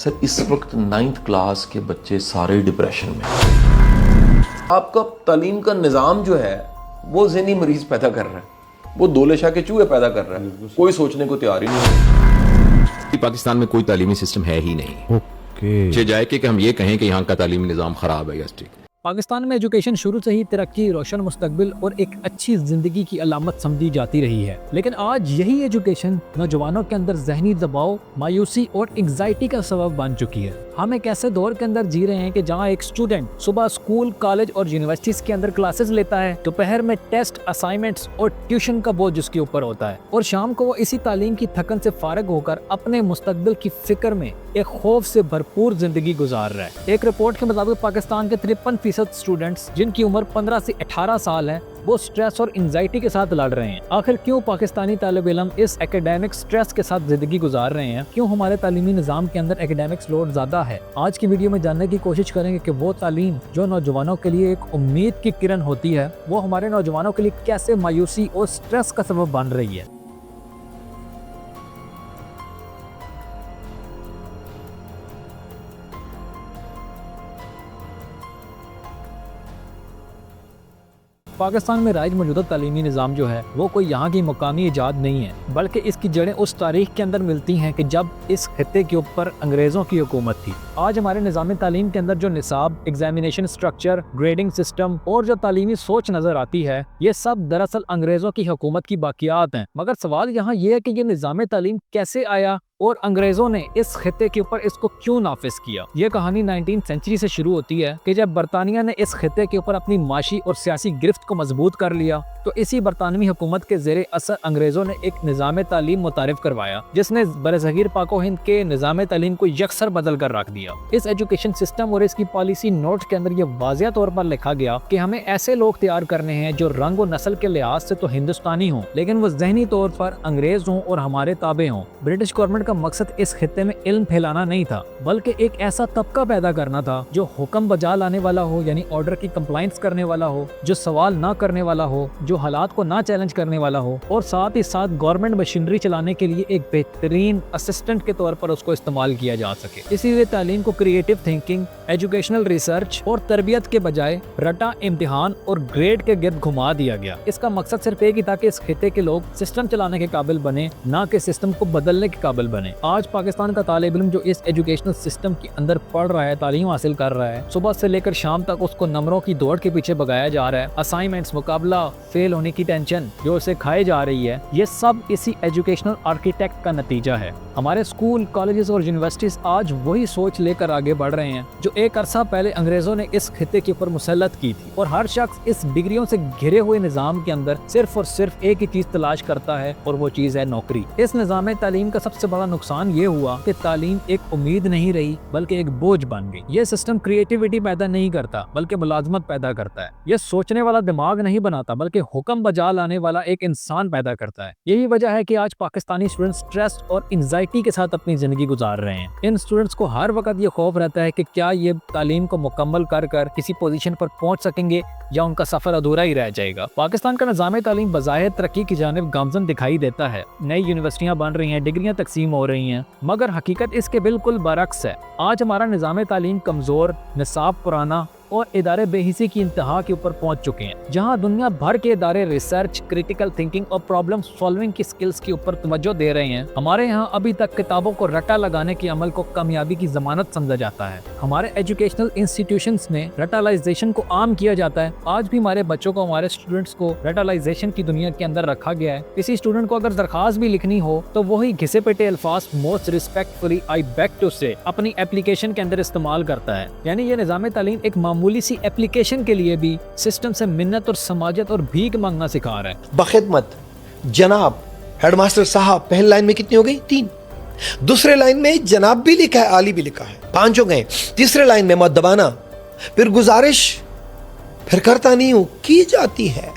سر اس وقت 9th class کے بچے سارے ڈپریشن میں. آپ کا تعلیم کا نظام جو ہے وہ ذہنی مریض پیدا کر رہا ہے, وہ دولے شاہ کے چوہے پیدا کر رہا ہے, کوئی سوچنے کو تیار ہی نہیں. پاکستان میں کوئی تعلیمی سسٹم ہے ہی نہیں. چہ جائے کہ ہم یہ کہیں کہ یہاں کا تعلیمی نظام خراب ہے یا ٹھیک. پاکستان میں ایجوکیشن شروع سے ہی ترقی, روشن مستقبل اور ایک اچھی زندگی کی علامت سمجھی جاتی رہی ہے, لیکن آج یہی ایجوکیشن نوجوانوں کے اندر ذہنی دباؤ, مایوسی اور انگزائٹی کا سبب بن چکی ہے. ہم ایک ایسے دور کے اندر جی رہے ہیں کہ جہاں ایک اسٹوڈنٹ صبح اسکول, کالج اور یونیورسٹیز کے اندر کلاسز لیتا ہے, دوپہر میں ٹیسٹ, اسائنمنٹس اور ٹیوشن کا بوجھ اس کے اوپر ہوتا ہے, اور شام کو وہ اسی تعلیم کی تھکن سے فارغ ہو کر اپنے مستقبل کی فکر میں ایک خوف سے بھرپور زندگی گزار رہا ہے. ایک رپورٹ کے مطابق پاکستان کے 53% اسٹوڈنٹس جن کی عمر 15 سے 18 سال ہے وہ سٹریس اور انگزائٹی کے ساتھ لڑ رہے ہیں. آخر کیوں پاکستانی طالب علم اس ایکیڈیمک سٹریس کے ساتھ زندگی گزار رہے ہیں؟ کیوں ہمارے تعلیمی نظام کے اندر ایکیڈیمکس لوڈ زیادہ ہے؟ آج کی ویڈیو میں جاننے کی کوشش کریں گے کہ وہ تعلیم جو نوجوانوں کے لیے ایک امید کی کرن ہوتی ہے وہ ہمارے نوجوانوں کے لیے کیسے مایوسی اور سٹریس کا سبب بن رہی ہے. پاکستان میں رائج موجودہ تعلیمی نظام جو ہے وہ کوئی یہاں کی مقامی ایجاد نہیں ہے, بلکہ اس کی جڑیں اس تاریخ کے اندر ملتی ہیں کہ جب اس خطے کے اوپر انگریزوں کی حکومت تھی. آج ہمارے نظام تعلیم کے اندر جو نصاب, ایگزامینیشن سٹرکچر, گریڈنگ سسٹم اور جو تعلیمی سوچ نظر آتی ہے یہ سب دراصل انگریزوں کی حکومت کی باقیات ہیں. مگر سوال یہاں یہ ہے کہ یہ نظام تعلیم کیسے آیا اور انگریزوں نے اس خطے کے اوپر اس کو کیوں نافذ کیا؟ یہ کہانی 19 سینچری سے شروع ہوتی ہے کہ جب برطانیہ نے اس خطے کے اوپر اپنی معاشی اور سیاسی گرفت کو مضبوط کر لیا تو اسی برطانوی حکومت کے زیر اثر انگریزوں نے ایک نظام تعلیم متعارف کروایا جس نے برصغیر پاک و ہند کے نظام تعلیم کو یکسر بدل کر رکھ دیا. اس ایجوکیشن سسٹم اور اس کی پالیسی نوٹ کے اندر یہ واضح طور پر لکھا گیا کہ ہمیں ایسے لوگ تیار کرنے ہیں جو رنگ و نسل کے لحاظ سے تو ہندوستانی ہوں لیکن وہ ذہنی طور پر انگریز ہوں اور ہمارے تابع ہوں. برٹش گورنمنٹ کا مقصد اس خطے میں علم پھیلانا نہیں تھا بلکہ ایک ایسا طبقہ پیدا کرنا تھا جو حکم بجا لانے والا ہو, یعنی آرڈر کی کمپلائنس کرنے والا ہو, جو سوال نہ کرنے والا ہو, جو حالات کو نہ چیلنج کرنے والا ہو, اور ساتھ ہی ساتھ گورنمنٹ مشینری چلانے کے لیے ایک بہترین اسسٹنٹ کے طور پر اس کو استعمال کیا جا سکے. اسی لیے تعلیم کو کریٹو تھنکنگ, ایجوکیشنل ریسرچ اور تربیت کے بجائے رٹا, امتحان اور گریڈ کے گرد گھما دیا گیا. اس کا مقصد صرف ایک ہی تھا کہ اس خطے کے لوگ سسٹم چلانے کے قابل بنے, نہ کہ سسٹم کو بدلنے کے قابل بنے. آج پاکستان کا طالب علم جو اس ایجوکیشنل سسٹم کے اندر پڑھ رہا ہے, تعلیم حاصل کر رہا ہے, صبح سے لے کر شام تک اس کو نمبروں کی دوڑ کے پیچھے بگایا جا رہا ہے, اسائنمنٹس, مقابلہ, فیل ہونے کی ٹینشن جو اسے کھائے جا رہی ہے, یہ سب اسی ایجوکیشنل آرکیٹیکٹ کا نتیجہ ہے. ہمارے اسکول, کالجز اور یونیورسٹیز آج وہی سوچ لے کر آگے بڑھ رہے ہیں جو ایک عرصہ پہلے انگریزوں نے اس خطے کے اوپر مسلط کی تھی, اور ہر شخص اس ڈگریوں سے گھرے ہوئے نظام کے اندر صرف اور صرف ایک ہی چیز تلاش کرتا ہے اور وہ چیز ہے نوکری. اس نظام تعلیم کا سب سے بڑا نقصان یہ ہوا کہ تعلیم ایک امید نہیں رہی بلکہ ایک بوجھ بن گئی. یہ سسٹم کریٹیوٹی پیدا نہیں کرتا بلکہ ملازمت پیدا کرتا ہے. یہ سوچنے والا دماغ نہیں بناتا بلکہ حکم بجا لانے والا ایک انسان پیدا کرتا ہے. یہی وجہ ہے کہ آج پاکستانی اسٹوڈنٹ سٹریس اور انگزائٹی کے ساتھ اپنی زندگی گزار رہے ہیں. ان اسٹوڈنٹس کو ہر وقت یہ خوف رہتا ہے کہ کیا یہ تعلیم کو مکمل کر کسی پوزیشن پر پہنچ سکیں گے یا ان کا سفر ادھورا ہی رہ جائے گا. پاکستان کا نظام تعلیم بظاہر ترقی کی جانب گامزن دکھائی دیتا ہے, نئی یونیورسٹیاں بن رہی ہیں, ڈگریاں تقسیم ہو رہی ہیں, مگر حقیقت اس کے بالکل برعکس ہے. آج ہمارا نظام تعلیم کمزور, نصاب پرانا اور ادارے بے حسی کی انتہا کے اوپر پہنچ چکے ہیں. جہاں دنیا بھر کے ادارے ریسرچ, کریٹیکل تھنکنگ اور پرابلم سالونگ کی سکلز کے اوپر توجہ دے رہے ہیں, ہمارے ہاں ابھی تک کتابوں کو رٹا لگانے کے عمل کو کامیابی کی ضمانت سمجھا جاتا ہے. ہمارے ایجوکیشنل انسٹیٹیوشنز میں رٹالائزیشن کو عام کیا جاتا ہے. آج بھی ہمارے بچوں کو, ہمارے اسٹوڈنٹس کو رٹالائزیشن کی دنیا کے اندر رکھا گیا ہے. کسی اسٹوڈنٹ کو اگر درخواست بھی لکھنی ہو تو وہی گھسے پیٹے الفاظ most respectfully I beg to سے اپنی اپلیکیشن کے اندر استعمال کرتا ہے. یعنی یہ نظام تعلیم ایک معمولی سی اپلیکیشن کے لیے بھی سسٹم سے منت اور سماجت اور بھیک مانگنا سکھا رہا ہے. بخدمت جناب ہیڈ ماسٹر صاحب. پہلی لائن میں کتنی ہو گئی؟ 3. دوسرے لائن میں جناب بھی لکھا ہے, عالی بھی لکھا ہے, 5 ہو گئے. تیسرے لائن میں مؤدبانہ, پھر گزارش, پھر کرتا نہیں ہوں کی جاتی ہے.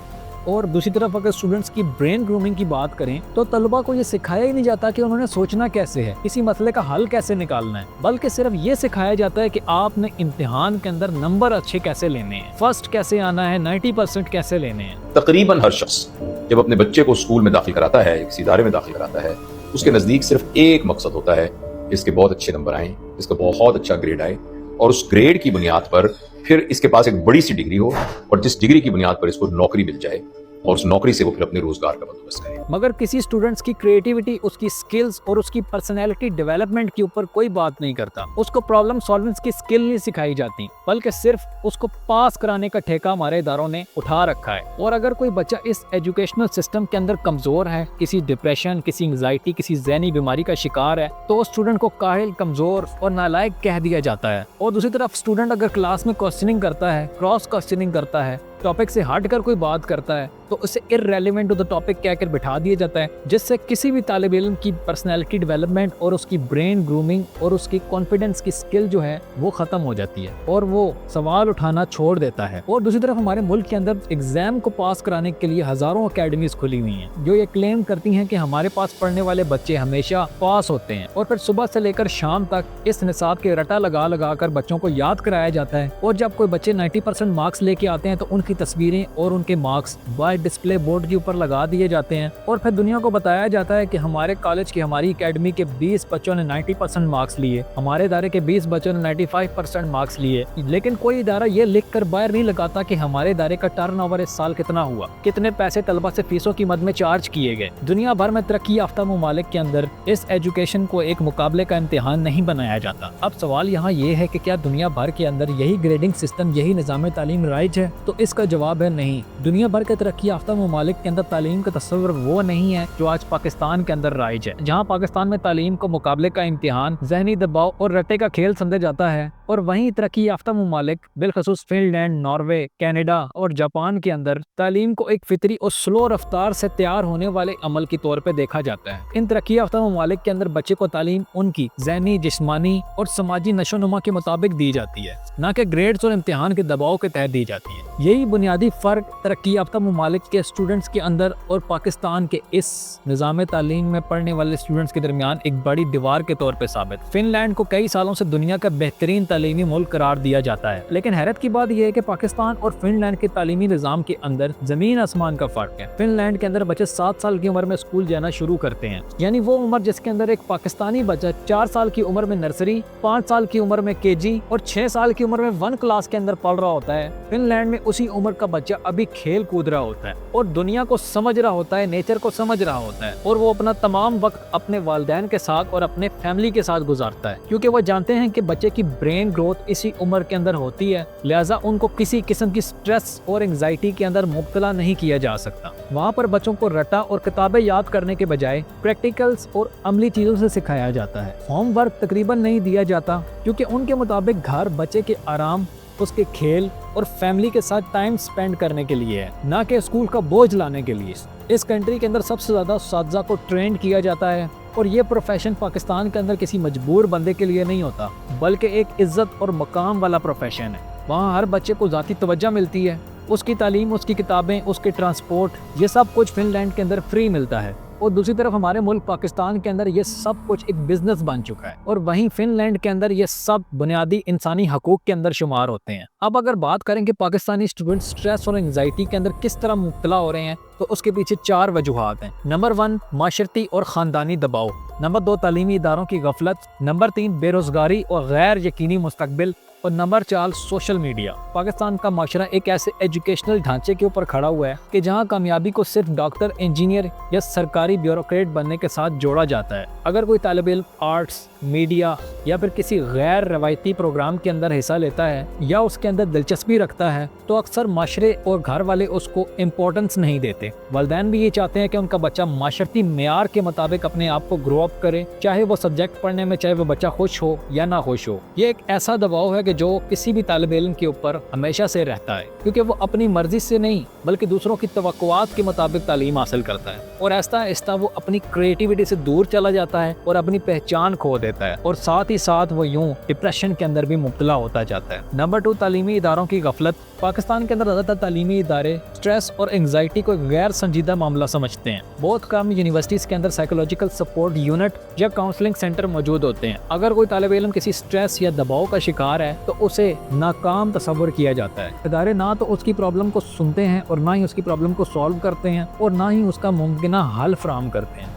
اور دوسری طرف اگر اسٹوڈنٹس کی برین گرومنگ کی بات کریں تو طلبہ کو یہ سکھایا ہی نہیں جاتا کہ انہوں نے سوچنا کیسے ہے, کسی مسئلے کا حل کیسے نکالنا ہے, بلکہ صرف یہ سکھایا جاتا ہے کہ آپ نے امتحان کے اندر نمبر اچھے کیسے لینے ہیں, فرسٹ کیسے آنا ہے, 90% کیسے لینے ہیں. تقریباً ہر شخص جب اپنے بچے کو اسکول میں داخل کراتا ہے, کسی ادارے میں داخل کراتا ہے, اس کے نزدیک صرف ایک مقصد ہوتا ہے کہ اس کے بہت اچھے نمبر آئیں اس کا بہت اچھا گریڈ آئے اور اس گریڈ کی بنیاد پر پھر اس کے پاس ایک بڑی سی ڈگری ہو اور جس ڈگری کی بنیاد پر اس کو نوکری مل جائے اور اس نوکری سے وہ پھر اپنے روزگار کا بندوبست کرے. مگر کسی اسٹوڈنٹس کی کریٹیوٹی، اس کی سکلز اور اس کی پرسنالٹی ڈیولپمنٹ کے اوپر کوئی بات نہیں کرتا. اس کو پرابلم سالونس کی سکل نہیں سکھائی جاتی، بلکہ صرف اس کو پاس کرانے کا ٹھیکہ ہمارے اداروں نے اٹھا رکھا ہے. اور اگر کوئی بچہ اس ایجوکیشنل سسٹم کے اندر کمزور ہے، کسی ڈپریشن، کسی انگزائٹی، کسی ذہنی بیماری کا شکار ہے، تو اس اسٹوڈنٹ کو کاہل، کمزور اور نالائق کہہ دیا جاتا ہے. اور دوسری طرف اسٹوڈنٹ اگر کلاس میں کوسچننگ کرتا ہے، کراس کوسچننگ کرتا ہے، ٹاپک سے ہٹ کر کوئی بات کرتا ہے، تو اسے irrelevant to the topic کہہ کر بٹھا دیا جاتا ہے، جس سے کسی بھی طالب علم کی پرسنالٹی ڈیولپمنٹ اور اس کی برین گرومنگ اور اس کی کانفیڈنس کی سکل جو ہے وہ ختم ہو جاتی ہے اور وہ سوال اٹھانا چھوڑ دیتا ہے. اور دوسری طرف ہمارے ملک کے اندر ایگزام کو پاس کرانے کے لیے ہزاروں اکیڈمیز کھلی ہوئی ہیں جو یہ کلیم کرتی ہیں کہ ہمارے پاس پڑھنے والے بچے ہمیشہ پاس ہوتے ہیں، اور پھر صبح سے لے کر شام تک اس نصاب کے رٹا لگا لگا کر بچوں کو یاد کرایا جاتا ہے. اور جب کوئی بچے 90% مارکس لے کے آتے ہیں تو ان کی تصویریں اور ان کے مارکس بائی ڈسپلے بورڈ کے اوپر لگا دیے جاتے ہیں، اور پھر دنیا کو بتایا جاتا ہے کہ ہمارے کالج کی، ہماری اکیڈمی کے 20 بچوں نے 90% مارکس لیے، ہمارے ادارے کے 20 بچوں نے 95% مارکس لیے. لیکن کوئی ادارہ یہ لکھ کر باہر نہیں لگاتا کہ ہمارے ادارے کا ٹرن اوور اس سال کتنا ہوا، کتنے پیسے طلبہ سے فیسوں کی مد میں چارج کیے گئے. دنیا بھر میں ترقی یافتہ ممالک کے اندر اس ایجوکیشن کو ایک مقابلے کا امتحان نہیں بنایا جاتا. اب سوال یہاں یہ ہے کہ کیا دنیا بھر کے اندر یہی گریڈنگ سسٹم، یہی نظام تعلیم رائج ہے؟ تو اس کا جواب ہے نہیں. دنیا بھر کے ترقی یافتہ ممالک کے اندر تعلیم کا تصور وہ نہیں ہے جو آج پاکستان کے اندر رائج ہے، جہاں پاکستان میں تعلیم کو مقابلے کا امتحان، ذہنی دباؤ اور رٹے کا کھیل سمجھا جاتا ہے. اور وہیں ترقی یافتہ ممالک بالخصوص فن لینڈ، ناروے، کینیڈا اور جاپان کے اندر تعلیم کو ایک فطری اور سلو رفتار سے تیار ہونے والے عمل کے طور پہ دیکھا جاتا ہے. ان ترقی یافتہ ممالک کے اندر بچے کو تعلیم ان کی ذہنی، جسمانی اور سماجی نشو و نما کے مطابق دی جاتی ہے، نہ کہ گریڈز اور امتحان کے دباؤ کے تحت دی جاتی ہے. یہی بنیادی فرق ترقی یافتہ ممالک کے اسٹوڈنٹس کے اندر اور پاکستان کے اس نظام تعلیم میں پڑھنے والے اسٹوڈنٹس کے درمیان ایک بڑی دیوار کے طور پہ ثابت. فن لینڈ کو کئی سالوں سے دنیا کا بہترین تعلیمی ملک قرار دیا جاتا ہے، لیکن حیرت کی بات یہ ہے کہ پاکستان اور فن لینڈ کے تعلیمی نظام کے اندر زمین آسمان کا فرق ہے. فن لینڈ کے اندر بچے 7 سال کی عمر میں اسکول جانا شروع کرتے ہیں، یعنی وہ عمر جس کے اندر ایک پاکستانی بچہ 4 سال کی عمر میں نرسری، 5 سال کی عمر میں KG اور 6 سال کی عمر میں 1 کلاس کے اندر پڑھ رہا ہوتا ہے، فن لینڈ میں اسی عمر کا بچہ ابھی کھیل کود رہا ہوتا ہے اور دنیا کو سمجھ رہا ہوتا ہے، نیچر کو سمجھ رہا ہوتا ہے، اور وہ اپنا تمام وقت اپنے والدین کے ساتھ اور اپنے فیملی کے ساتھ گزارتا ہے، کیونکہ وہ جانتے ہیں کہ بچے کی برین گروتھ اسی عمر کے اندر ہوتی ہے، لہٰذا ان کو کسی قسم کی سٹریس اور انگزائٹی کے اندر مبتلا نہیں کیا جا سکتا. وہاں پر بچوں کو رٹا اور کتابیں یاد کرنے کے بجائے پریکٹیکلز اور عملی چیزوں سے سکھایا جاتا ہے. ہوم ورک تقریباً نہیں دیا جاتا کیونکہ ان کے مطابق گھر بچے کے آرام، اس کے کھیل اور فیملی کے ساتھ ٹائم سپینڈ کرنے کے لیے ہے، نہ کہ اسکول کا بوجھ لانے کے لیے. اس کنٹری کے اندر سب سے زیادہ اساتذہ کو ٹرینڈ کیا جاتا ہے، اور یہ پروفیشن پاکستان کے اندر کسی مجبور بندے کے لیے نہیں ہوتا، بلکہ ایک عزت اور مقام والا پروفیشن ہے. وہاں ہر بچے کو ذاتی توجہ ملتی ہے، اس کی تعلیم، اس کی کتابیں، اس کے ٹرانسپورٹ، یہ سب کچھ فن لینڈ کے اندر فری ملتا ہے. اور دوسری طرف ہمارے ملک پاکستان کے اندر یہ سب کچھ ایک بزنس بن چکا ہے، اور وہیں فن لینڈ کے اندر یہ سب بنیادی انسانی حقوق کے اندر شمار ہوتے ہیں. اب اگر بات کریں کہ پاکستانی اسٹوڈنٹ سٹریس اور انگزائٹی کے اندر کس طرح مبتلا ہو رہے ہیں، تو اس کے پیچھے 4 وجوہات ہیں. نمبر 1 معاشرتی اور خاندانی دباؤ، نمبر 2 تعلیمی اداروں کی غفلت، نمبر 3 بے روزگاری اور غیر یقینی مستقبل، اور نمبر 4 سوشل میڈیا. پاکستان کا معاشرہ ایک ایسے ایجوکیشنل ڈھانچے کے اوپر کھڑا ہوا ہے کہ جہاں کامیابی کو صرف ڈاکٹر، انجینئر یا سرکاری بیوروکریٹ بننے کے ساتھ جوڑا جاتا ہے. اگر کوئی طالب علم آرٹس، میڈیا یا پھر کسی غیر روایتی پروگرام کے اندر حصہ لیتا ہے یا اس کے اندر دلچسپی رکھتا ہے، تو اکثر معاشرے اور گھر والے اس کو امپورٹنس نہیں دیتے. والدین بھی یہ چاہتے ہیں کہ ان کا بچہ معاشرتی معیار کے مطابق اپنے آپ کو گرو اپ کرے، چاہے وہ سبجیکٹ پڑھنے میں، چاہے وہ بچہ خوش ہو یا نہ خوش ہو. یہ ایک ایسا دباؤ ہے کہ جو کسی بھی طالب علم کے اوپر ہمیشہ سے رہتا ہے، کیونکہ وہ اپنی مرضی سے نہیں بلکہ دوسروں کی توقعات کے مطابق تعلیم حاصل کرتا ہے، اور آہستہ آہستہ وہ اپنی کریٹیوٹی سے دور چلا جاتا ہے اور اپنی پہچان کھو دیتا ہے، اور ساتھ ہی ساتھ وہ یوں ڈپریشن کے اندر بھی مبتلا ہوتا جاتا ہے. نمبر 2 تعلیمی اداروں کی غفلت. پاکستان کے اندر زیادہ تر تعلیمی ادارے سٹریس اور انگزائٹی کو غیر سنجیدہ معاملہ سمجھتے ہیں. بہت کم یونیورسٹیز کے اندر سائیکولوجیکل سپورٹ یونٹ یا کاؤنسلنگ سینٹر موجود ہوتے ہیں. اگر کوئی طالب علم کسی سٹریس یا دباؤ کا شکار ہے تو اسے ناکام تصور کیا جاتا ہے. ادارے نہ تو اس کی پرابلم کو سنتے ہیں اور نہ ہی اس کی پرابلم کو سالو کرتے ہیں اور نہ ہی اس کا ممکنہ حل فراہم کرتے ہیں.